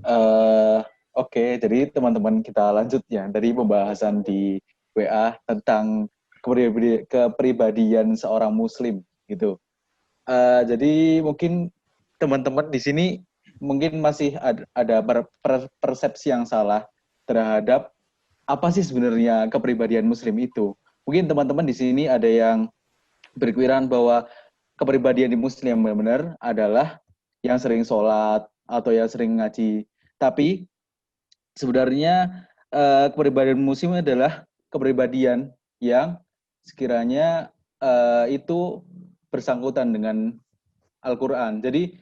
Eh, Oke, jadi teman-teman kita lanjut ya dari pembahasan di WA tentang kepribadian seorang Muslim gitu. Jadi mungkin teman-teman di sini mungkin masih ada persepsi yang salah terhadap apa sih sebenarnya kepribadian Muslim itu. Mungkin teman-teman di sini ada yang berpikiran bahwa kepribadian di Muslim yang benar-benar adalah yang sering sholat atau yang sering ngaji. Tapi sebenarnya kepribadian Muslim adalah kepribadian yang sekiranya itu bersangkutan dengan Al-Quran. Jadi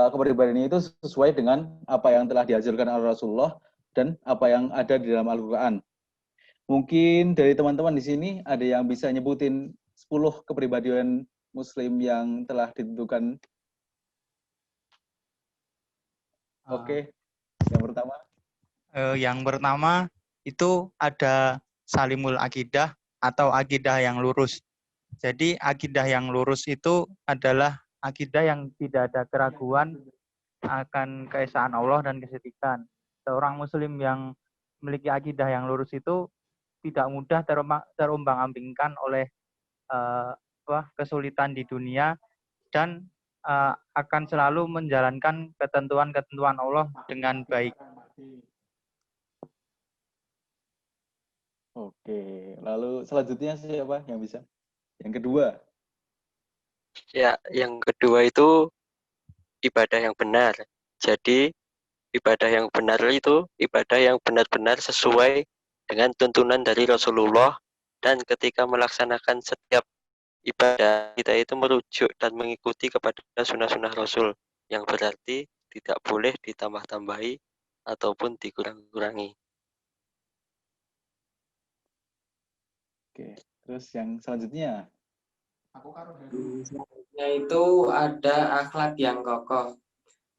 kepribadian itu sesuai dengan apa yang telah diajarkan oleh Rasulullah dan apa yang ada di dalam Al-Quran. Mungkin dari teman-teman di sini ada yang bisa nyebutin 10 kepribadian Muslim yang telah ditentukan. Oke, yang pertama. Yang pertama itu ada salimul akidah atau akidah yang lurus. Jadi akidah yang lurus itu adalah akidah yang tidak ada keraguan akan keesaan Allah dan kesetikaan. Seorang Muslim yang memiliki akidah yang lurus itu tidak mudah terombang-ambingkan oleh kesulitan di dunia dan akan selalu menjalankan ketentuan-ketentuan Allah dengan baik. Oke, lalu selanjutnya siapa yang bisa? Yang kedua. Ya, yang kedua itu ibadah yang benar. Jadi ibadah yang benar itu ibadah yang benar-benar sesuai dengan tuntunan dari Rasulullah, dan ketika melaksanakan setiap ibadah kita itu merujuk dan mengikuti kepada sunnah-sunnah Rasul, yang berarti tidak boleh ditambah-tambahi ataupun dikurang-kurangi. Oke, terus yang selanjutnya. Selanjutnya itu ada akhlak yang kokoh.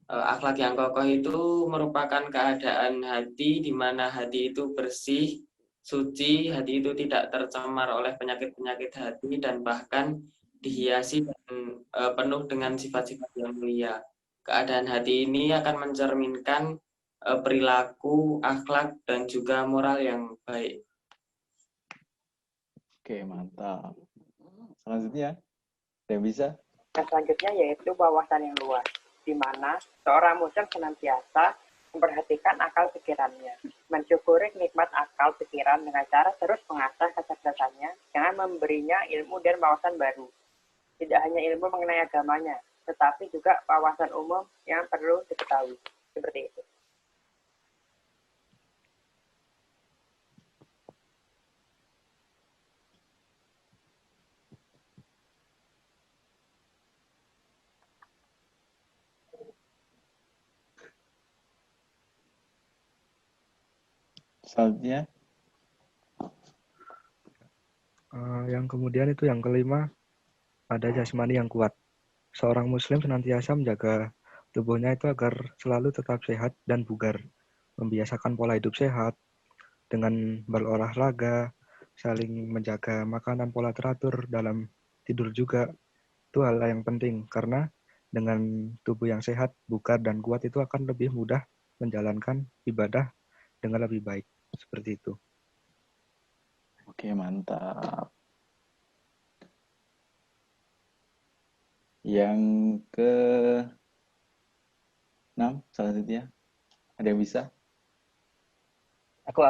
Akhlak yang kokoh itu merupakan keadaan hati di mana hati itu bersih, suci, hati itu tidak tercemar oleh penyakit-penyakit hati dan bahkan dihiasi dan penuh dengan sifat-sifat yang mulia. Keadaan hati ini akan mencerminkan perilaku, akhlak, dan juga moral yang baik. Oke, mantap. Selanjutnya, ada yang bisa? Yang selanjutnya yaitu wawasan yang luas, di mana seorang Muslim senantiasa memperhatikan akal pikirannya, mensyukuri nikmat akal pikiran dengan cara terus mengasah kecerdasannya, dengan memberinya ilmu dan wawasan baru. Tidak hanya ilmu mengenai agamanya, tetapi juga wawasan umum yang perlu diketahui. Seperti itu. Selanjutnya. Yang kemudian itu yang kelima, ada jasmani yang kuat. Seorang Muslim senantiasa menjaga tubuhnya itu agar selalu tetap sehat dan bugar. Membiasakan pola hidup sehat dengan berolahraga, saling menjaga makanan, pola teratur dalam tidur juga. Itu hal yang penting karena dengan tubuh yang sehat, bugar, dan kuat itu akan lebih mudah menjalankan ibadah dengan lebih baik. Seperti itu. Oke, mantap. Yang ke-6 selanjutnya. Ada yang bisa? Aku.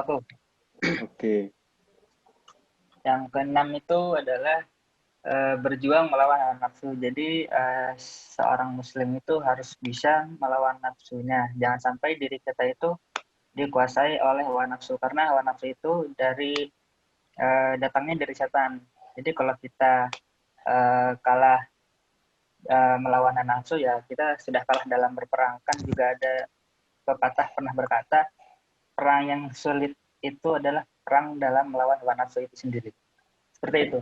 Oke. Yang ke-6 itu adalah berjuang melawan hawa nafsu. Jadi seorang Muslim itu harus bisa melawan nafsunya. Jangan sampai diri kita itu dikuasai oleh hawa nafsu, karena hawa nafsu itu datangnya dari setan. Jadi kalau kita kalah melawan hawa nafsu, ya kita sudah kalah dalam berperang. Kan juga ada pepatah pernah berkata, perang yang sulit itu adalah perang dalam melawan hawa nafsu itu sendiri. Seperti itu.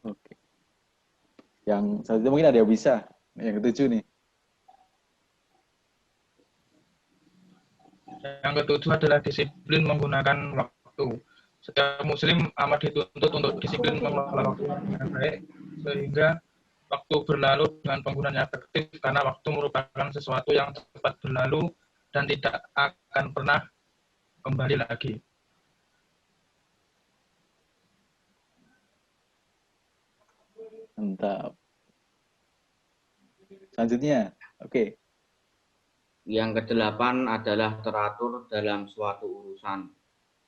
Oke. Yang selanjutnya mungkin ada yang bisa. Yang ke-7 nih. Yang ke-7 adalah disiplin menggunakan waktu. Setiap Muslim amat dituntut untuk disiplin mengelola waktu dengan baik, sehingga waktu berlalu dengan penggunaan yang efektif, karena waktu merupakan sesuatu yang cepat berlalu dan tidak akan pernah kembali lagi. Mantap. Selanjutnya, oke. Yang kedelapan adalah teratur dalam suatu urusan.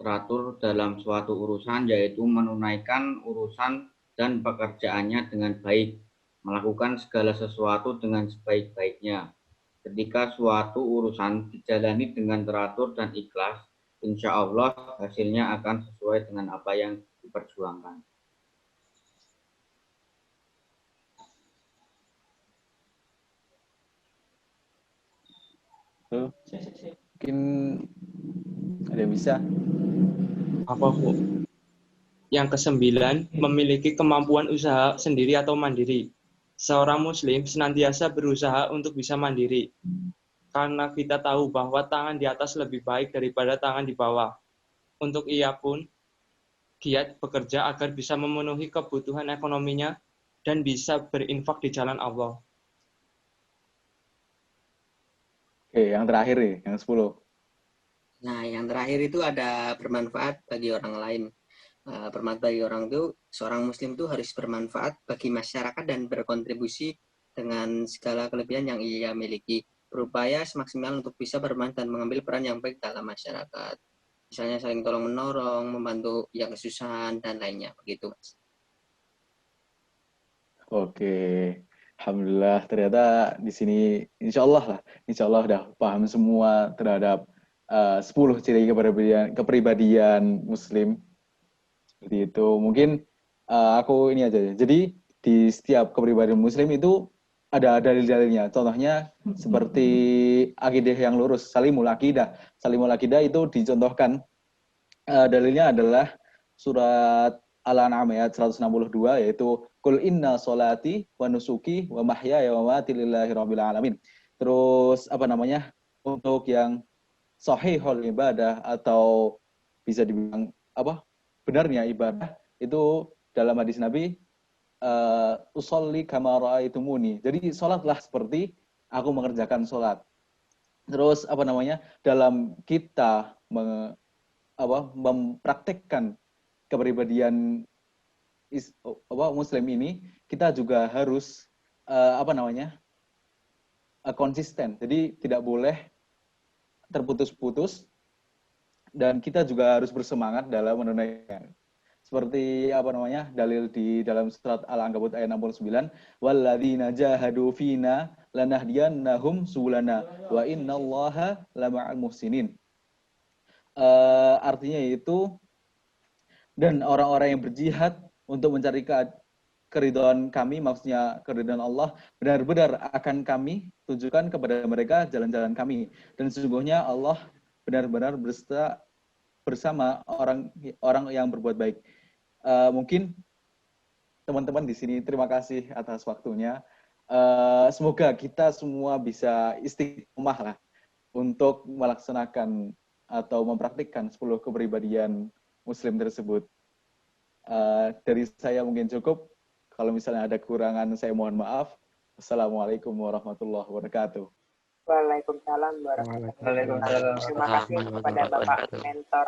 Teratur dalam suatu urusan yaitu menunaikan urusan dan pekerjaannya dengan baik, melakukan segala sesuatu dengan sebaik-baiknya. Ketika suatu urusan dijalani dengan teratur dan ikhlas, insya Allah hasilnya akan sesuai dengan apa yang diperjuangkan. Mungkin ada yang bisa. Apa, Bu? Yang ke-9, memiliki kemampuan usaha sendiri atau mandiri. Seorang muslim senantiasa berusaha untuk bisa mandiri. Karena kita tahu bahwa tangan di atas lebih baik daripada tangan di bawah. Untuk ia pun giat bekerja agar bisa memenuhi kebutuhan ekonominya dan bisa berinfak di jalan Allah. Oke, yang terakhir nih, yang 10. Nah, yang terakhir itu ada bermanfaat bagi orang lain. Bermanfaat bagi orang itu, seorang muslim itu harus bermanfaat bagi masyarakat dan berkontribusi dengan segala kelebihan yang ia miliki. Berupaya semaksimal untuk bisa bermanfaat dan mengambil peran yang baik dalam masyarakat. Misalnya saling tolong-menolong, membantu yang kesusahan, dan lainnya. Begitu, Mas. Oke, alhamdulillah ternyata di sini insya Allah udah paham semua terhadap 10 ciri kepribadian Muslim. Seperti itu. Mungkin aku ini aja. Jadi di setiap kepribadian Muslim itu ada dalil-dalilnya. Contohnya seperti akidah yang lurus, salimul akidah. Salimul akidah itu dicontohkan dalilnya adalah surat Al-An'am ayat 162, yaitu Qul inna sholati wa nusuki wa mahyaya wa mamati lillahi rabbil alamin. Terus untuk yang sahihul ibadah atau bisa dibilang benarnya ibadah itu dalam hadis Nabi, usolli kama ra'aitumuni. Jadi salatlah seperti aku mengerjakan salat. Terus dalam kita mempraktekkan kepribadian Muslim ini, kita juga harus konsisten. Jadi tidak boleh terputus-putus, dan kita juga harus bersemangat dalam menunaikan. Seperti dalil di dalam surat Al-Ankabut ayat 69, walladzina jahadu fina lanahdiyannahum subulana wa innallaha lama'al muhsinin. Artinya itu, dan orang-orang yang berjihad untuk mencari keridhaan kami, maksudnya keridhaan Allah, benar-benar akan kami tunjukkan kepada mereka jalan-jalan kami. Dan sesungguhnya Allah benar-benar bersama orang yang berbuat baik. Mungkin teman-teman di sini terima kasih atas waktunya. Semoga kita semua bisa istiqomah lah untuk melaksanakan atau mempraktikkan 10 kepribadian Muslim tersebut. Dari saya mungkin cukup. Kalau misalnya ada kekurangan, saya mohon maaf. Assalamualaikum warahmatullahi wabarakatuh. Waalaikumsalam warahmatullahi wabarakatuh. Terima kasih kepada Bapak Mentor